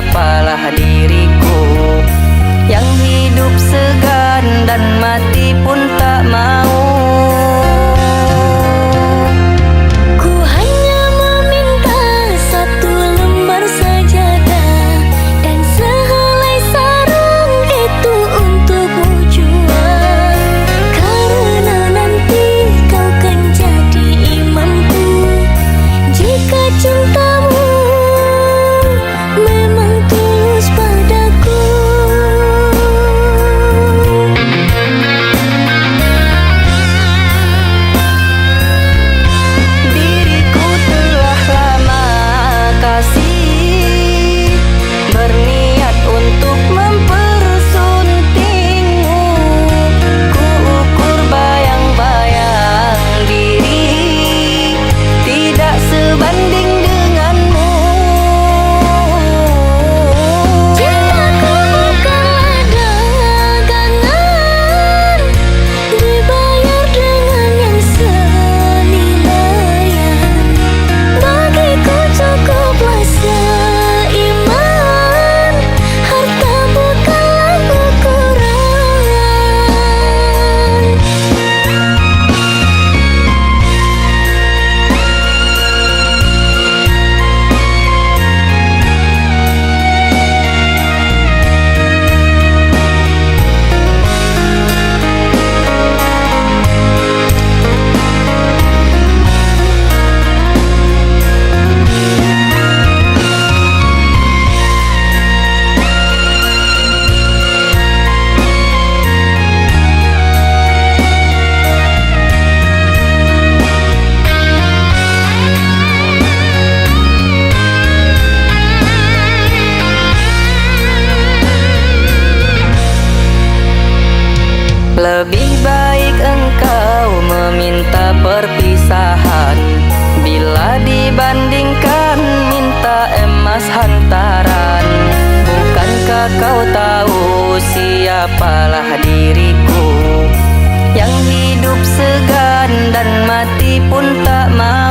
siapalah diriku yang hidup segan dan mati pun tak mau. Ku hanya meminta satu lembar sajadah dan sehelai sarung itu untukmu jua, karena nanti kau kan jadi imamku jika cintamu memang tulus padaku. Diriku telah lama kasih, berniat untuk mempersuntingmu. Ku ukur bayang-bayang diri tidak sebanding denganmu. Cintaku bukanlah dagangan, dibayar dengan yang senilaian. Bagiku cukuplah seiman, harta bukanlah ukuran. Lebih baik engkau meminta perpisahan bila dibandingkan minta emas hantaran. Bukankah kau tahu siapalah diriku yang hidup segan dan mati pun tak mau?